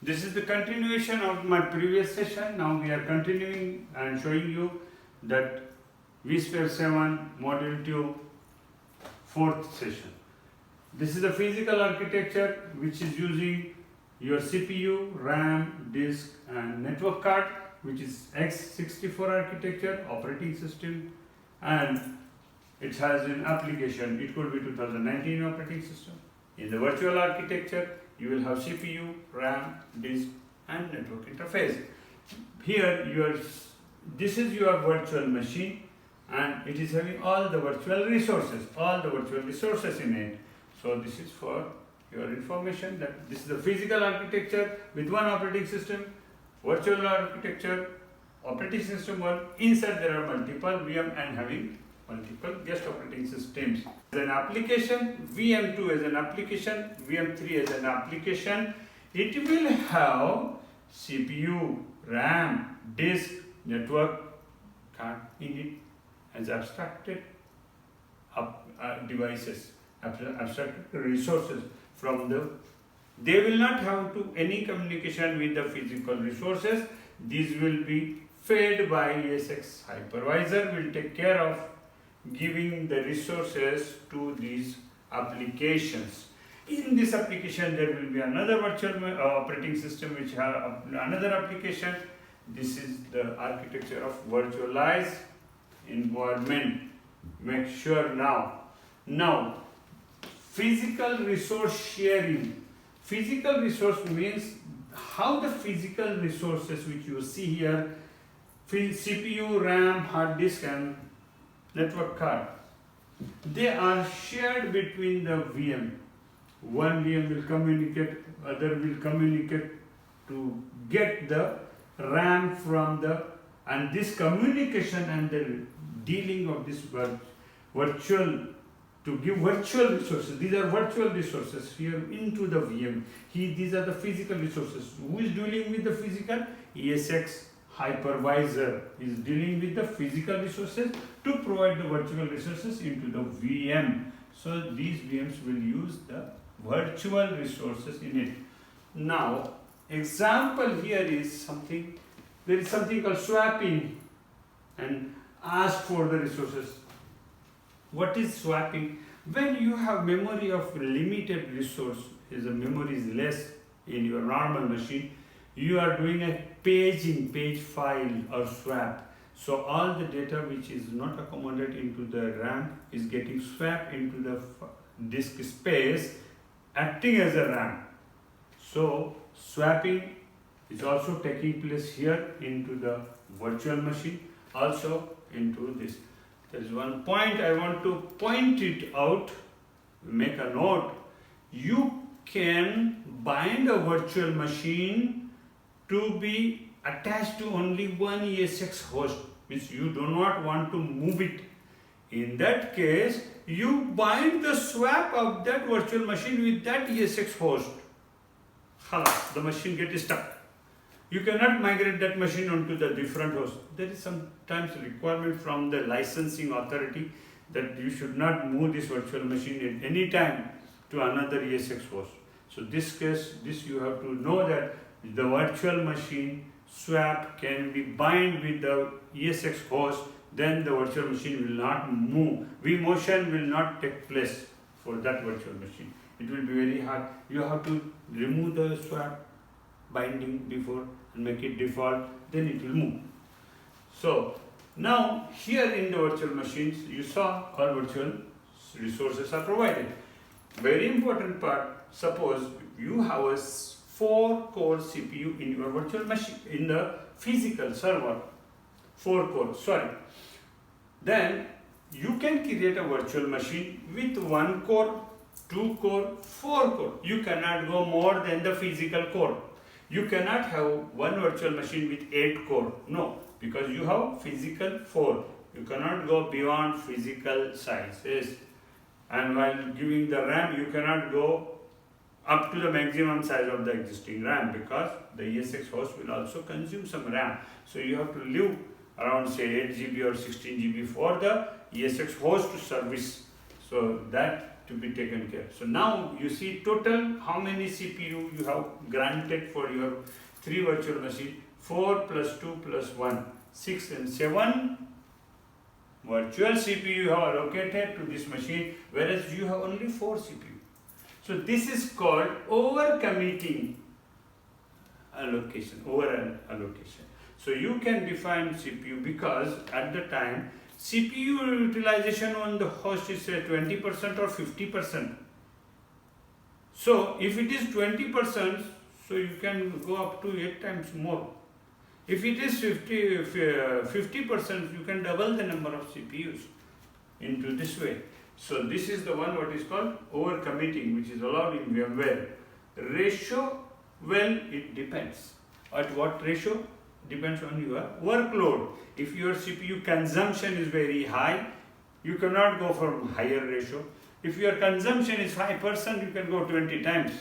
This is the continuation of my previous session. Now we are continuing and showing you that vSphere 7 Module 2 fourth session. This is the physical architecture which is using your CPU, RAM, disk and network card, which is x64 architecture operating system, and it has an application. It could be 2019 operating system. In the virtual architecture, you will have CPU, RAM, disk and network interface. Here this is your virtual machine and it is having all the virtual resources in it. So this is for your information that this is the physical architecture with one operating system, virtual architecture, operating system one. Inside there are multiple VM and having multiple guest operating systems. As an application, VM2 as an application, VM3 as an application, it will have CPU, RAM, disk, network card in it as abstracted devices, abstracted resources from the. They will not have to any communication with the physical resources. These will be fed by ESX hypervisor, will take care of giving the resources to these applications. In this application there will be another virtual operating system which have another application. This is the architecture of virtualized environment. Make sure now physical resource sharing. Physical resource means how the physical resources which you see here, CPU, RAM, hard disk and network card, they are shared between the VM. One VM will communicate, other will communicate to get the RAM from the, and this communication and the dealing of this virtual, to give virtual resources. These are virtual resources here into the VM. These are the physical resources. Who is dealing with the physical? ESX hypervisor is dealing with the physical resources to provide the virtual resources into the VM. So these VMs will use the virtual resources in it. Now, example here is something, there is something called swapping and ask for the resources. What is swapping? When you have memory of limited resource, is the memory is less in your normal machine, you are doing a page file or swap. So all the data which is not accommodated into the RAM is getting swapped into the disk space, acting as a RAM. So swapping is also taking place here into the virtual machine, also into this. There is one point I want to point it out, make a note. You can bind a virtual machine to be attached to only one ESX host, which you do not want to move it. In that case, you bind the swap of that virtual machine with that ESX host. Halas, the machine gets stuck. You cannot migrate that machine onto the different host. There is sometimes requirement from the licensing authority that you should not move this virtual machine at any time to another ESX host. So this you have to know that the virtual machine swap can be bind with the ESX host, then the virtual machine will not move. vMotion will not take place for that virtual machine. It will be very hard. You have to remove the swap binding before and make it default, then it will move. So now here in the virtual machines, you saw all virtual resources are provided. Very important part, suppose you have a 4-core CPU in your virtual machine, in the physical server, 4-core, sorry. Then you can create a virtual machine with 1 core, 2 core, 4 core. You cannot go more than the physical core. You cannot have one virtual machine with 8 core. No, because you have physical 4. You cannot go beyond physical sizes. And while giving the RAM, you cannot go up to the maximum size of the existing RAM, because the ESX host will also consume some RAM. So you have to leave around say 8 GB or 16 GB for the ESX host to service. So that to be taken care. So now you see total how many CPU you have granted for your 3 virtual machine. 4 plus 2 plus 1, 6 and 7 virtual CPU you have allocated to this machine, whereas you have only 4 CPU. So this is called over-committing allocation, over-allocation. So you can define CPU because at the time CPU utilization on the host is 20% or 50%. So if it is 20%, so you can go up to 8 times more. If it is 50%, you can double the number of CPUs into this way. So this is the one what is called over-committing, which is allowed in VMware. Ratio, well, it depends. At what ratio? Depends on your workload. If your CPU consumption is very high, you cannot go for higher ratio. If your consumption is 5%, you can go 20 times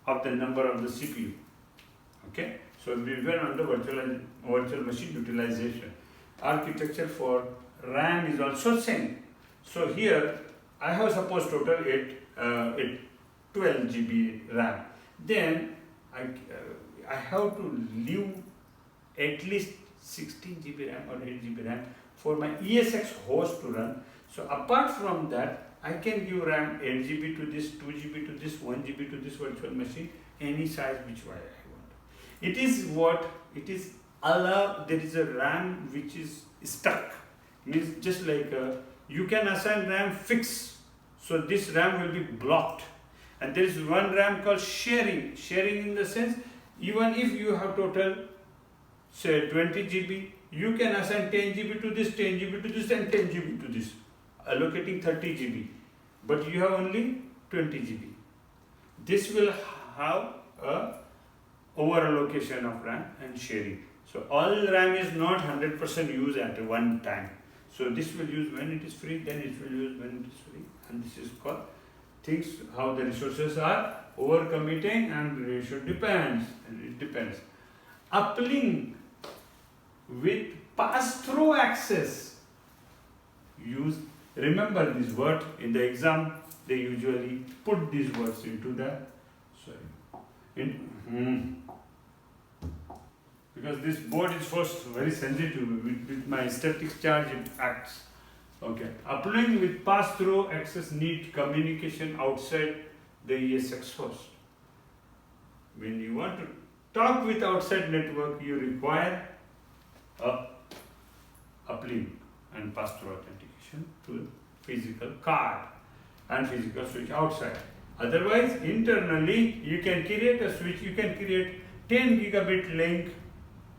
of the number of the CPU. Okay? So we went on the virtual machine utilization. Architecture for RAM is also same. So here I have suppose total 12 GB RAM. Then I have to leave at least 16 GB RAM or 8 GB RAM for my ESX host to run. So apart from that, I can give RAM 8 GB to this, 2 GB to this, 1 GB to this virtual machine, any size which way I want. It is what it is allowed. There is a RAM which is stuck. Means just like you can assign RAM fixed. So this RAM will be blocked. And there is one RAM called sharing. Sharing in the sense, even if you have total say 20 GB, you can assign 10 GB to this, 10 GB to this and 10 GB to this, allocating 30 GB. But you have only 20 GB. This will have a over allocation of RAM and sharing. So all RAM is not 100% used at one time. So this will use when it is free, then it will use when it is free. And this is called things how the resources are over committing and ratio depends. And it depends. Uplink with pass-through access. Use, remember this word in the exam, they usually put these words into the, because this board is first very sensitive with my static charge it acts. Okay. Uplink with pass-through access need communication outside the ESX host. When you want to talk with outside network, you require a uplink and pass-through authentication to physical card and physical switch outside. Otherwise, internally, you can create a switch, you can create 10 gigabit link,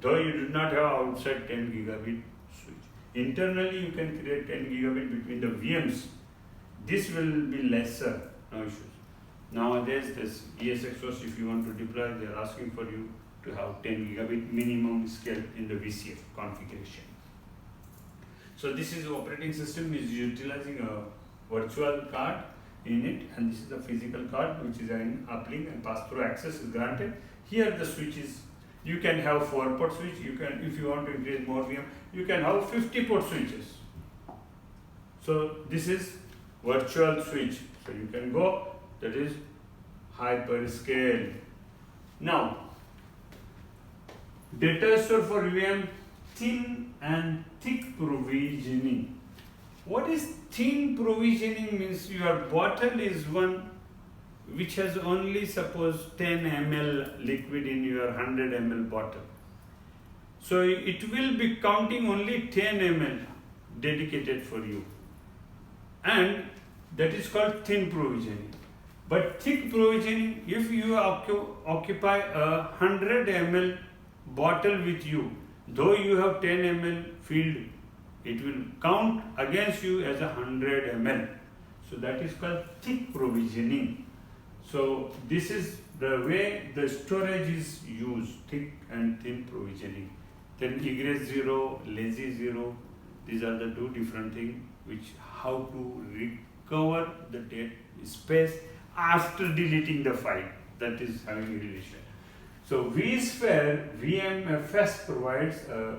though you do not have outside 10 gigabit switch. Internally, you can create 10 gigabit between the VMs. This will be lesser, no issues. Nowadays, this ESX host, if you want to deploy, they are asking for you to have 10 gigabit minimum scale in the VCF configuration. So this is operating system is utilizing a virtual card in it, and this is the physical card which is in uplink and pass-through access is granted. Here the switch is, you can have 4-port switch, you can, if you want to increase more VM, you can have 50-port switches. So this is virtual switch. So you can go, that is hyperscale. Now, data store for VM, thin and thick provisioning. What is thin provisioning means? Your bottle is one which has only suppose 10 ml liquid in your 100 ml bottle. So it will be counting only 10 ml dedicated for you. And that is called thin provisioning. But thick provisioning, if you occupy a 100 ml bottle with you, though you have 10 ml filled, it will count against you as 100 ml. So that is called thick provisioning. So this is the way the storage is used, thick and thin provisioning. Then egress 0, lazy 0, these are the two different things which how to recover the data space after deleting the file, that is having relation. So vSphere VMFS provides a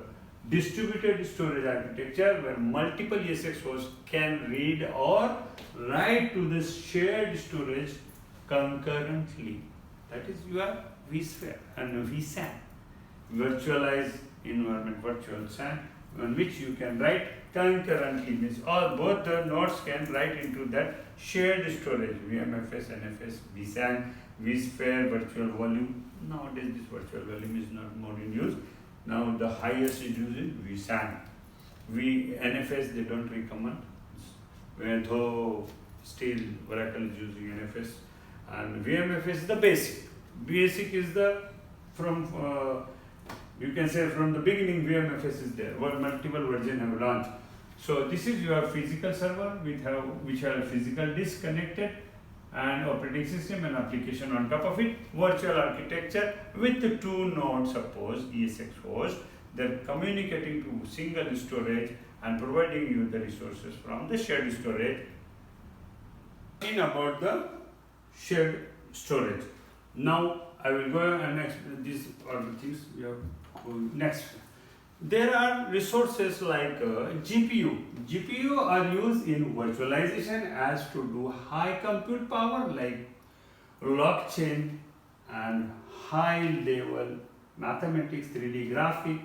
distributed storage architecture where multiple ESX hosts can read or write to the shared storage concurrently. That is your vSphere and vSAN, virtualized environment, virtual SAN, on which you can write concurrently, means all both the nodes can write into that shared storage, VMFS, NFS, vSAN, vSphere, virtual volume. Nowadays this virtual volume is not more in use. Now the highest is using vSAN. NFS they don't recommend, though still Oracle is using NFS, and VMFS is the basic. Basic is the you can say from the beginning VMFS is there. Multiple versions have launched. So this is your physical server which have physical disk connected and operating system and application on top of it. Virtual architecture with the two nodes, suppose ESX host, they're communicating to single storage and providing you the resources from the shared storage. In about the shared storage. Now I will go and explain these are the things we have next. There are resources like GPU. GPU are used in virtualization as to do high compute power like blockchain and high level mathematics, 3D graphic.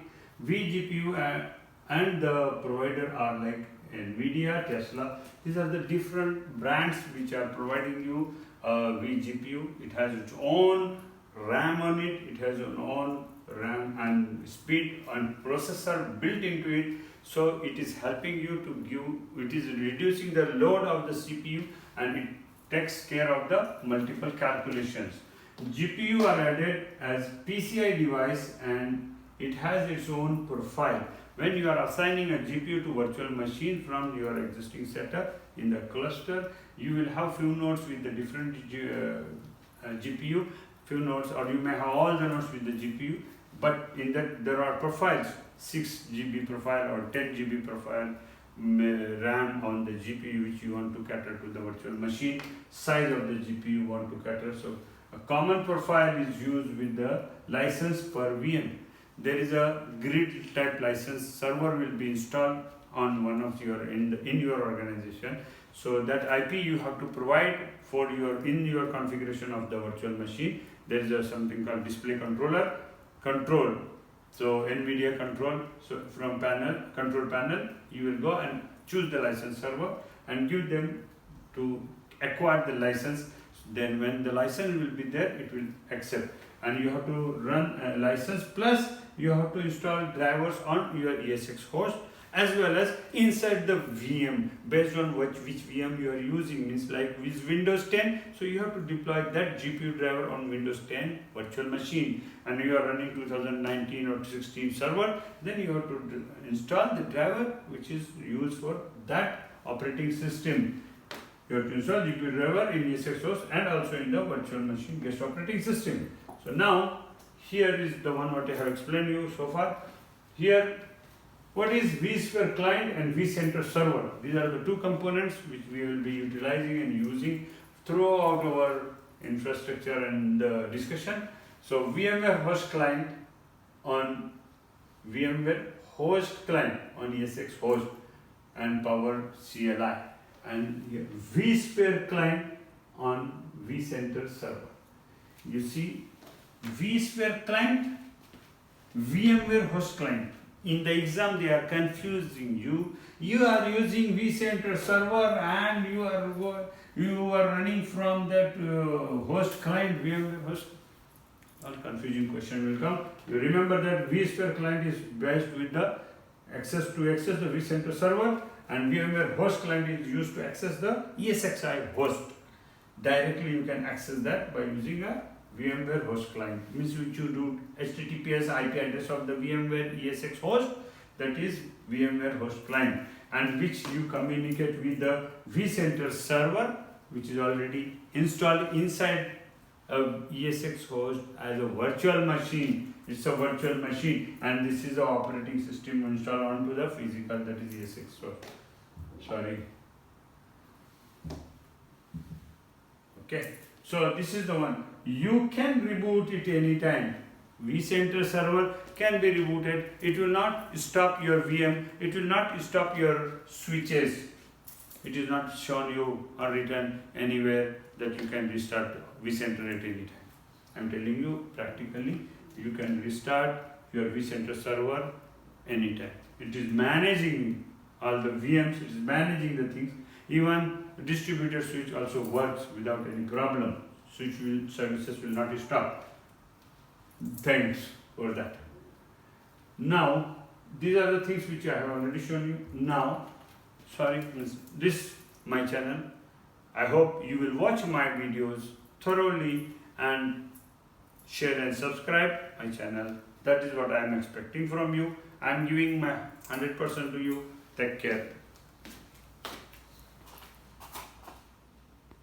vGPU and the provider are like NVIDIA, Tesla. These are the different brands which are providing you vGPU. It has its own RAM on it, it has its own RAM and speed and processor built into it, so it is helping you to give, it is reducing the load of the CPU and it takes care of the multiple calculations. GPU are added as PCI device and it has its own profile. When you are assigning a GPU to virtual machine from your existing setup in the cluster, you will have few nodes with the different GPU, few nodes, or you may have all the nodes with the GPU, but in that there are profiles, 6 GB profile or 10 GB profile RAM on the GPU which you want to cater to the virtual machine, size of the GPU you want to cater. So a common profile is used with the license per VM. There is a grid type license server will be installed on one of your in your organization. So that IP you have to provide for in your configuration of the virtual machine. There is something called display controller control. So NVIDIA control. So from control panel, you will go and choose the license server and give them to acquire the license. Then when the license will be there, it will accept. And you have to run a license, plus you have to install drivers on your ESX host as well as inside the VM based on which VM you are using, means like with Windows 10. So you have to deploy that GPU driver on Windows 10 virtual machine, and you are running 2019 or 16 server, then you have to install the driver which is used for that operating system. You have to install GPU driver in ESX host and also in the virtual machine guest operating system. So now here is the one what I have explained you so far. Here, what is vSphere client and vCenter server? These are the two components which we will be utilizing and using throughout our infrastructure and discussion. So VMware host client on VMware host client on ESX host and Power CLI, and here vSphere client on vCenter server. You see, vSphere client, VMware host client. In the exam they are confusing you. You are using vCenter server and you are running from that host client, VMware host. All confusing question will come. You remember that vSphere client is based with the access the vCenter server, and VMware host client is used to access the ESXi host. Directly you can access that by using a VMware host client, means which you do HTTPS IP address of the VMware ESX host, that is VMware host client, and which you communicate with the vCenter server which is already installed inside a ESX host as a virtual machine. It's a virtual machine, and this is the operating system installed onto the physical, that is ESX host. Sorry. Okay. So this is the one. You can reboot it anytime. vCenter server can be rebooted. It will not stop your VM. It will not stop your switches. It is not shown you or written anywhere that you can restart vCenter at any time. I am telling you practically, you can restart your vCenter server anytime. It is managing all the VMs, it is managing the things. Even distributed switch also works without any problem. Services will not stop. Thanks for that. Now, these are the things which I have already shown you. Now, this my channel. I hope you will watch my videos thoroughly and share and subscribe my channel. That is what I am expecting from you. I am giving my 100% to you. Take care.